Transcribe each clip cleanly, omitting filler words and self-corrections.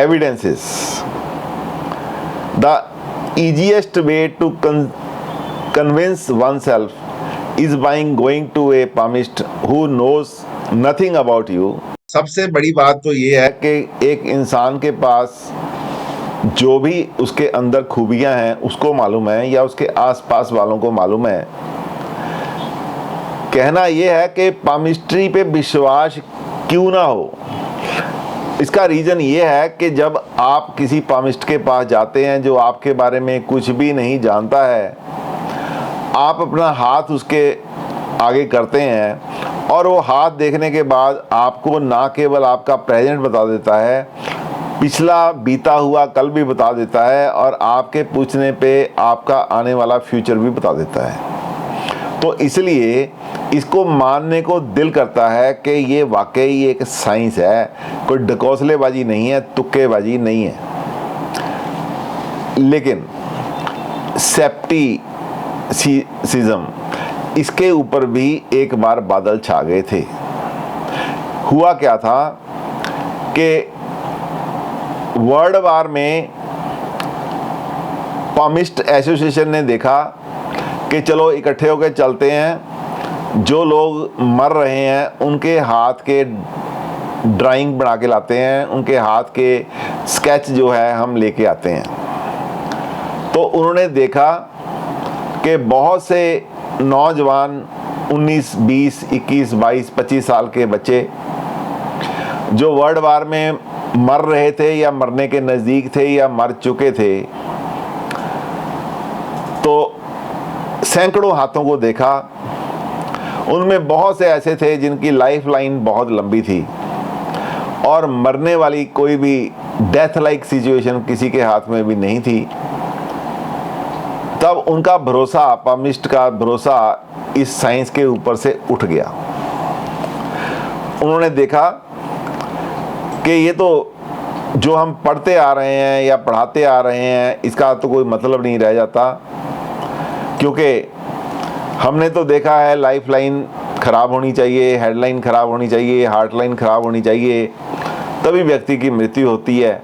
evidences. The easiest way to convince oneself is by going to a palmist who knows nothing about you. सबसे बड़ी बात तो ये है कि एक इंसान के पास जो भी उसके अंदर खूबियां हैं उसको मालूम है या उसके आसपास वालों को मालूम है। कहना यह है कि पामिस्ट्री पे विश्वास क्यों ना हो, इसका रीज़न ये है कि जब आप किसी पामिस्ट के पास जाते हैं जो आपके बारे में कुछ भी नहीं जानता है, आप अपना हाथ उसके आगे करते हैं और वो हाथ देखने के बाद आपको ना केवल आपका प्रेजेंट बता देता है, पिछला बीता हुआ कल भी बता देता है और आपके पूछने पे आपका आने वाला फ्यूचर भी बता देता है। तो इसलिए इसको मानने को दिल करता है कि ये वाकई एक साइंस है, कोई ढकोसलेबाजी नहीं है, तुक्केबाजी नहीं है। लेकिन सेप्टिसिज्म, इसके ऊपर भी एक बार बादल छा गए थे। हुआ क्या था कि वर्ल्ड वार में पामिस्ट एसोसिएशन ने देखा कि चलो इकट्ठे होकर चलते हैं, जो लोग मर रहे हैं उनके हाथ के ड्राइंग बना के लाते हैं, उनके हाथ के स्केच जो है हम लेके आते हैं। तो उन्होंने देखा कि बहुत से नौजवान 19, 20, 21, 22, 25 साल के बच्चे जो वर्ल्ड वार में मर रहे थे या मरने के नज़दीक थे या मर चुके थे, तो सैकड़ों हाथों को देखा। उनमें बहुत से ऐसे थे जिनकी लाइफ लाइन बहुत लंबी थी और मरने वाली कोई भी डेथ लाइक सिचुएशन किसी के हाथ में भी नहीं थी। तब उनका भरोसा, पामिस्ट का भरोसा इस साइंस के ऊपर से उठ गया। उन्होंने देखा कि ये तो जो हम पढ़ते आ रहे हैं या पढ़ाते आ रहे हैं इसका तो कोई मतलब नहीं रह जाता, क्योंकि हमने तो देखा है लाइफ लाइन ख़राब होनी चाहिए, हेडलाइन ख़राब होनी चाहिए, हार्ट लाइन ख़राब होनी चाहिए, तभी व्यक्ति की मृत्यु होती है।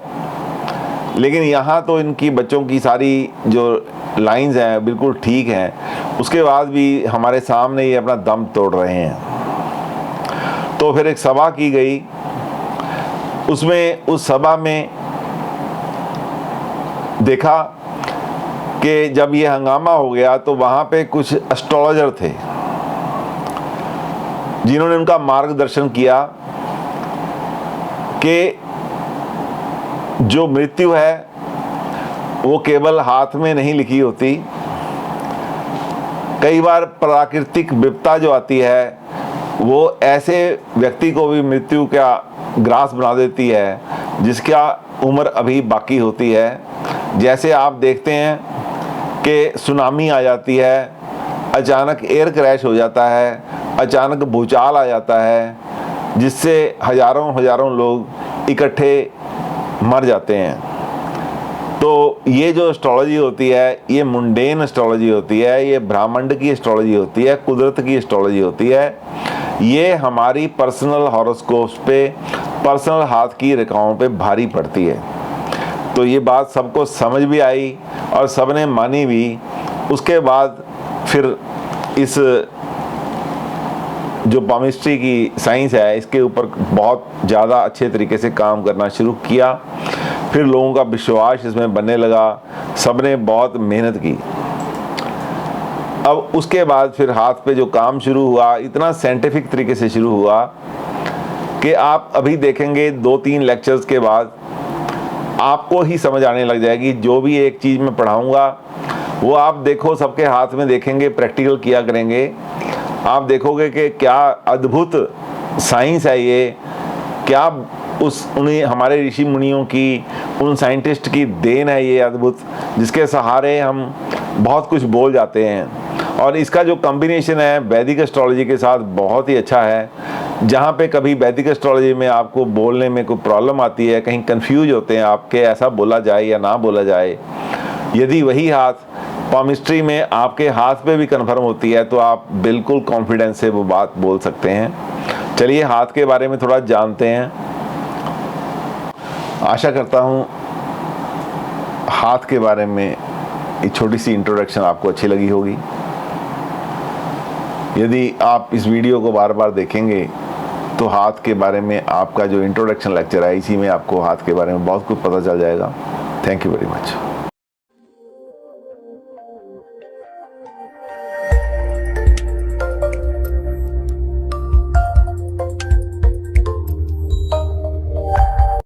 लेकिन यहाँ तो इनकी बच्चों की सारी जो लाइंस हैं बिल्कुल ठीक हैं, उसके बाद भी हमारे सामने ये अपना दम तोड़ रहे हैं। तो फिर एक सभा की गई, उसमें उस सभा में देखा कि जब ये हंगामा हो गया तो वहाँ पे कुछ एस्ट्रोलॉजर थे जिन्होंने उनका मार्गदर्शन किया कि जो मृत्यु है वो केवल हाथ में नहीं लिखी होती, कई बार प्राकृतिक विपदा जो आती है वो ऐसे व्यक्ति को भी मृत्यु का ग्रास बना देती है जिसका उम्र अभी बाकी होती है। जैसे आप देखते हैं कि सुनामी आ जाती है, अचानक एयर क्रैश हो जाता है, अचानक भूचाल आ जाता है जिससे हजारों लोग इकट्ठे मर जाते हैं। तो ये जो एस्ट्रोलॉजी होती है ये मुंडेन एस्ट्रोलॉजी होती है, ये ब्रह्मांड की एस्ट्रोलॉजी होती है, कुदरत की एस्ट्रोलॉजी होती है। ये हमारी पर्सनल हॉरोस्कोप्स पे, पर्सनल हाथ की रेखाओं पे भारी पड़ती है। तो ये बात सबको समझ भी आई और सबने मानी भी। उसके बाद फिर इस जो पामिस्ट्री की साइंस है इसके ऊपर बहुत ज़्यादा अच्छे तरीके से काम करना शुरू किया। फिर लोगों का विश्वास इसमें बनने लगा, सबने बहुत मेहनत की। अब उसके बाद फिर हाथ पे जो काम शुरू हुआ इतना साइंटिफिक तरीके से शुरू हुआ कि आप अभी देखेंगे 2-3 लेक्चर्स के बाद आपको ही समझ आने लग जाएगी। जो भी एक चीज़ मैं पढ़ाऊँगा वो आप देखो सबके हाथ में देखेंगे, प्रैक्टिकल किया करेंगे, आप देखोगे कि क्या अद्भुत साइंस है ये, क्या उन्हें हमारे ऋषि मुनियों की, उन साइंटिस्ट की देन है ये अद्भुत, जिसके सहारे हम बहुत कुछ बोल जाते हैं। और इसका जो कॉम्बिनेशन है वैदिक एस्ट्रोलॉजी के साथ बहुत ही अच्छा है। जहाँ पे कभी वैदिक एस्ट्रोलॉजी में आपको बोलने में कोई प्रॉब्लम आती है, कहीं कंफ्यूज होते हैं आपके, ऐसा बोला जाए या ना बोला जाए, यदि वही हाथ पामिस्ट्री में आपके हाथ पे भी कन्फर्म होती है तो आप बिल्कुल कॉन्फिडेंस से वो बात बोल सकते हैं। चलिए हाथ के बारे में थोड़ा जानते हैं। आशा करता हूँ हाथ के बारे में एक छोटी सी इंट्रोडक्शन आपको अच्छी लगी होगी। यदि आप इस वीडियो को बार बार देखेंगे तो हाथ के बारे में आपका जो इंट्रोडक्शन लेक्चर है इसी में आपको हाथ के बारे में बहुत कुछ पता चल जाएगा। Thank you very much.